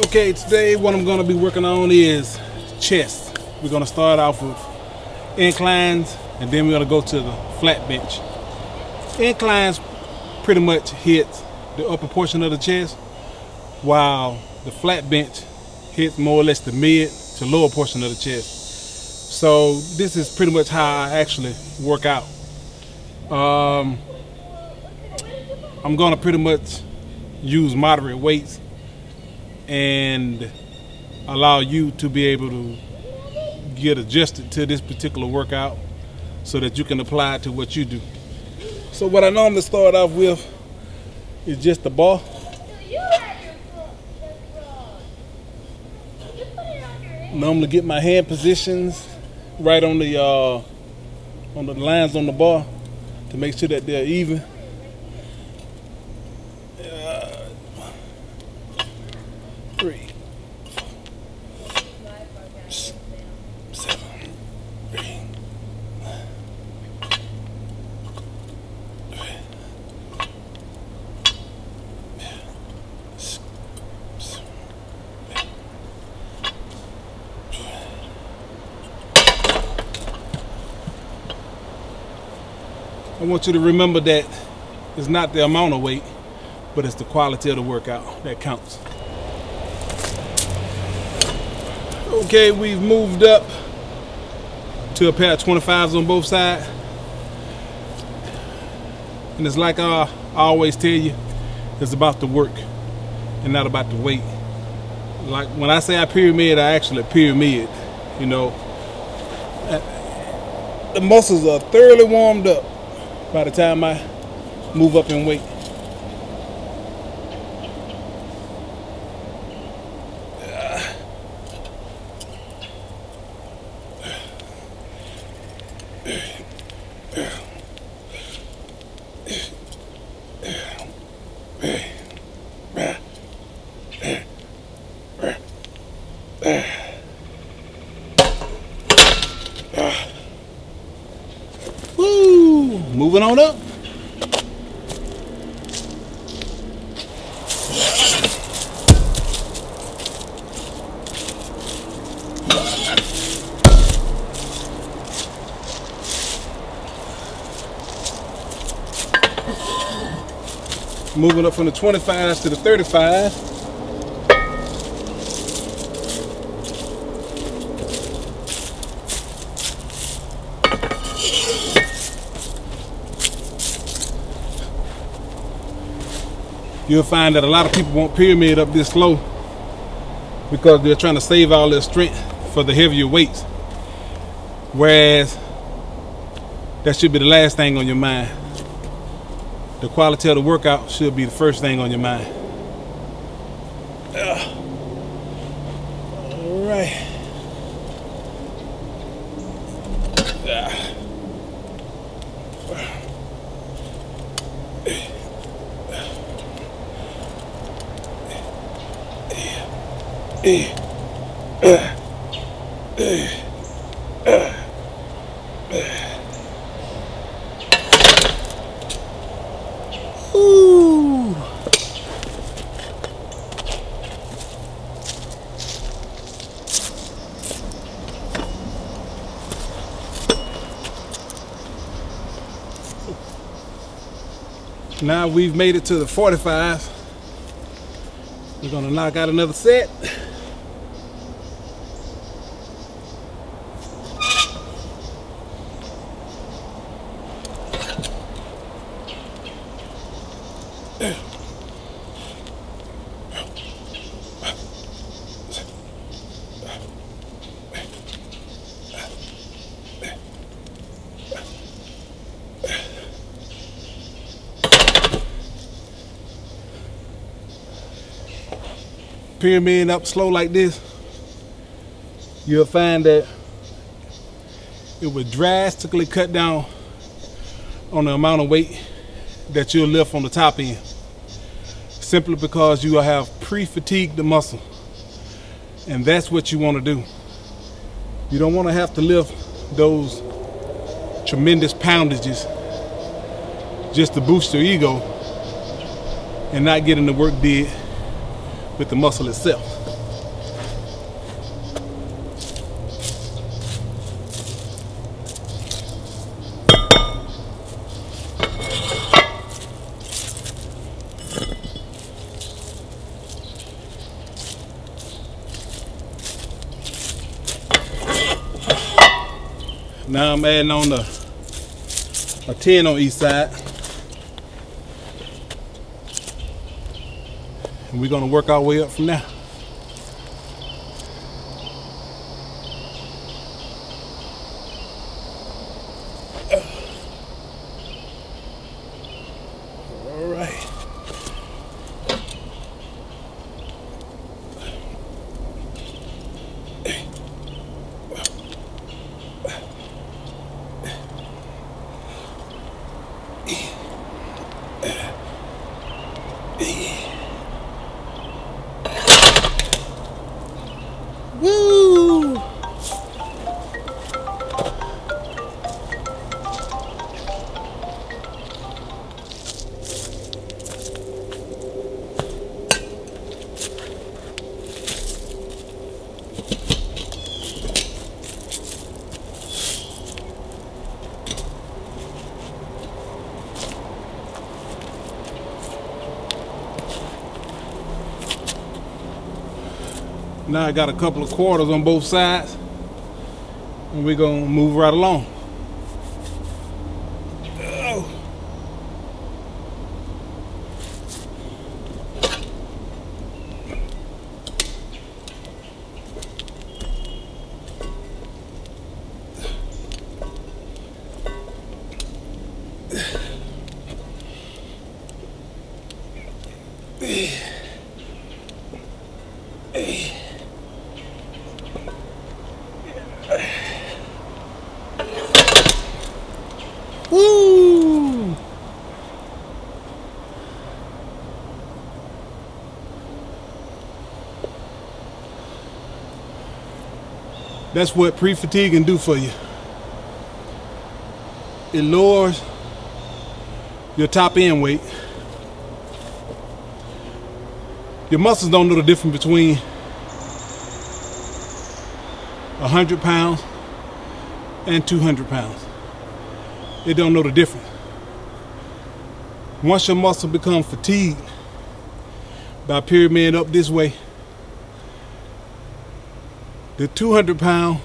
Okay, today what I'm going to be working on is chest. We're going to start off with inclines and then we're going to go to the flat bench. Inclines pretty much hit the upper portion of the chest, while the flat bench hits more or less the mid to lower portion of the chest. So this is pretty much how I actually work out. I'm going to pretty much use moderate weights and allow you to be able to get adjusted to this particular workout so that you can apply it to what you do. So what I normally start off with is just the bar. Normally get my hand positions right on the lines on the bar to make sure that they're even. 3, 4, 7, 8, 9. I want you to remember that it's not the amount of weight, but it's the quality of the workout that counts. Okay, we've moved up to a pair of 25s on both sides. And it's like I always tell you, it's about the work and not about the weight. Like when I say I pyramid, I actually pyramid, you know. The muscles are thoroughly warmed up by the time I move up in weight. Woo! Moving on up. Moving up from the 25s to the 35s. You'll find that a lot of people won't pyramid up this slow because they're trying to save all their strength for the heavier weights. Whereas that should be the last thing on your mind. The quality of the workout should be the first thing on your mind. All right. Ooh. Now we've made it to the 45. We're gonna knock out another set. Pyramid up slow like this, you'll find that it would drastically cut down on the amount of weight that you'll lift on the top end, simply because you will have pre-fatigued the muscle, and that's what you want to do. You don't want to have to lift those tremendous poundages just to boost your ego and not getting the work did with the muscle itself. Now I'm adding on a 10 on each side. And we're gonna work our way up from there. All right. Woo! Now I got a couple of quarters on both sides, and we're gonna move right along. Oh. Woo! That's what pre-fatigue can do for you. It lowers your top end weight. Your muscles don't know the difference between 100 pounds and 200 pounds. They don't know the difference. Once your muscle becomes fatigued by pyramid up this way, the 200 pound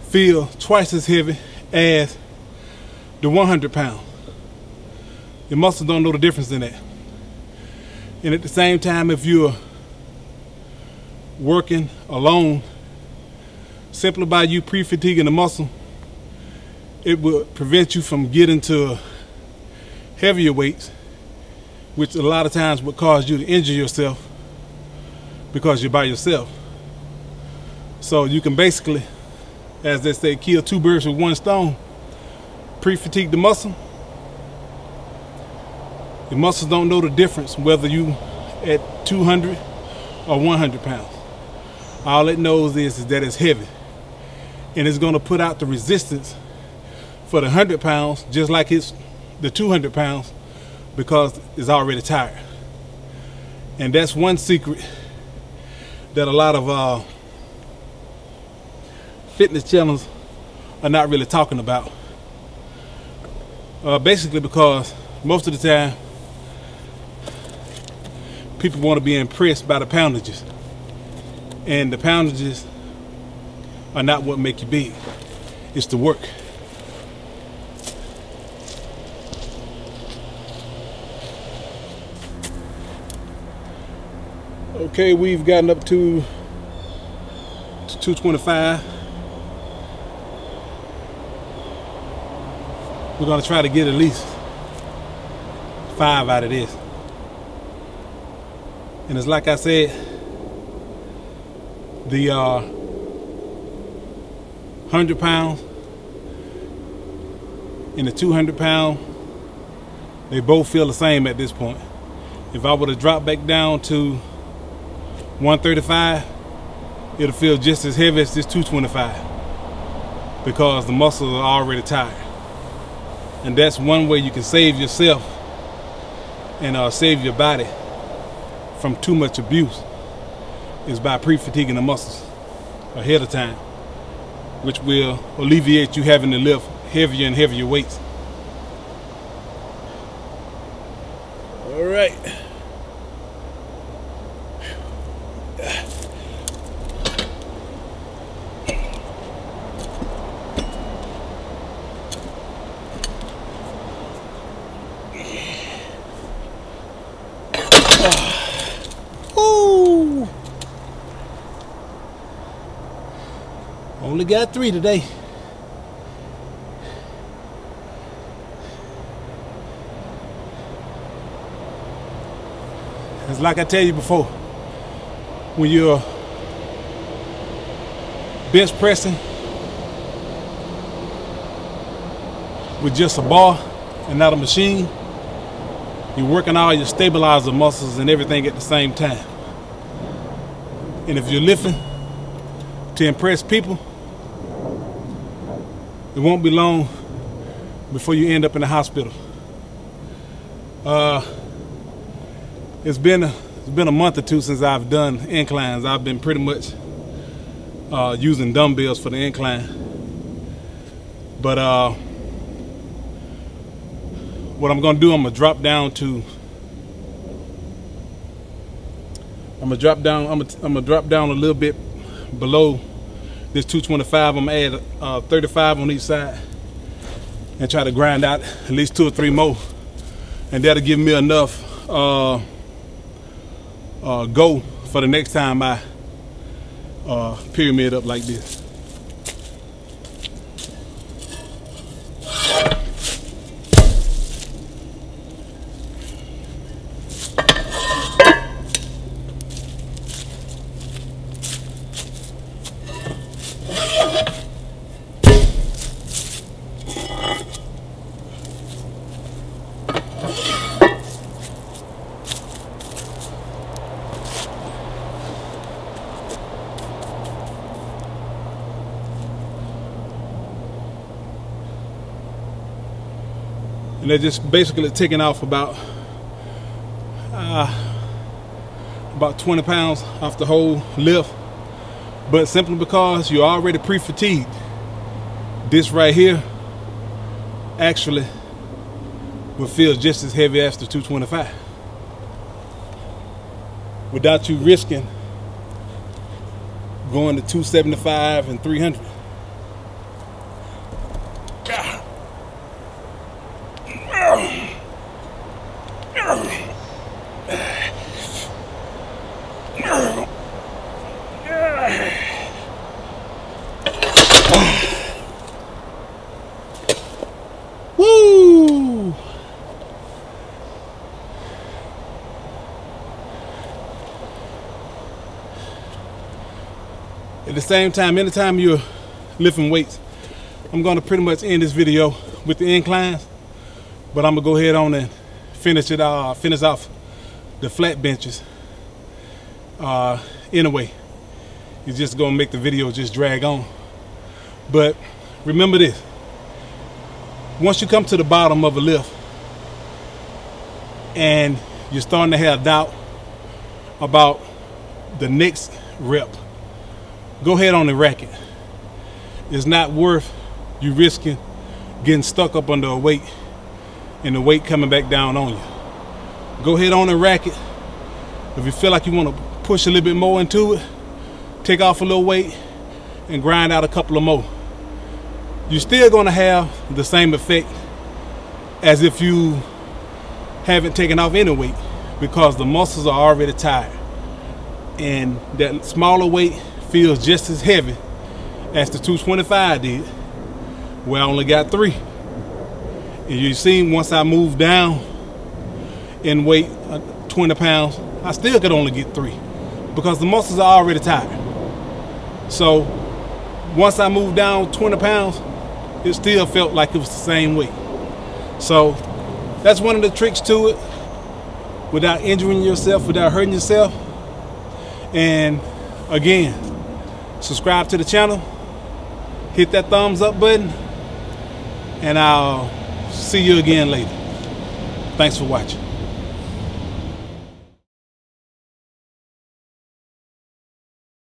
feel twice as heavy as the 100 pound. Your muscles don't know the difference in that. And at the same time, if you're working alone, simply by you pre-fatiguing the muscle, it will prevent you from getting to heavier weights, which a lot of times would cause you to injure yourself because you're by yourself. So you can basically, as they say, kill two birds with one stone. Pre-fatigue the muscle. Your muscles don't know the difference whether you at 200 or 100 pounds. All it knows is that it's heavy, and it's going to put out the resistance for the 100 pounds just like it's the 200 pounds because it's already tired. And that's one secret that a lot of fitness channels are not really talking about. Basically because most of the time people want to be impressed by the poundages, and the poundages are not what make you big. It's the work. Okay, we've gotten up to 225. We're gonna try to get at least 5 out of this. And it's like I said, the 100 pounds and the 200 pound, they both feel the same at this point. If I were to drop back down to 135, it'll feel just as heavy as this 225 because the muscles are already tired. And that's one way you can save yourself and save your body from too much abuse, is by pre-fatiguing the muscles ahead of time, which will alleviate you having to lift heavier and heavier weights. All right. only got 3 today. It's like I tell you before, when you're bench pressing with just a bar and not a machine, you're working all your stabilizer muscles and everything at the same time. And if you're lifting to impress people, it won't be long before you end up in the hospital. It's been a month or 2 since I've done inclines. I've been pretty much using dumbbells for the incline. But what I'm gonna do, I'm gonna drop down a little bit below this 225. I'm gonna add 35 on each side and try to grind out at least 2 or 3 more, and that'll give me enough go for the next time I pyramid up like this. And they're just basically taking off about 20 pounds off the whole lift, but simply because you're already pre-fatigued. This right here actually will feel just as heavy as the 225 without you risking going to 275 and 300. Woo! At the same time, anytime you're lifting weights, I'm going to pretty much end this video with the inclines, but I'm gonna go ahead on and finish off the flat benches. Anyway, it's just gonna make the video just drag on. But remember this: once you come to the bottom of a lift and you're starting to have doubt about the next rep, go ahead on and rack it. It's not worth you risking getting stuck up under a weight and the weight coming back down on you. Go ahead on and rack it. If you feel like you want to push a little bit more into it, take off a little weight and grind out a couple of more. You're still going to have the same effect as if you haven't taken off any weight, because the muscles are already tired, and that smaller weight feels just as heavy as the 225 did, where I only got 3. And you see, once I moved down in weight 20 pounds, I still could only get 3 because the muscles are already tired. So once I moved down 20 pounds, it still felt like it was the same weight. So that's one of the tricks to it, without injuring yourself, without hurting yourself. And again, subscribe to the channel, hit that thumbs up button, and I'll see you again later. Thanks for watching.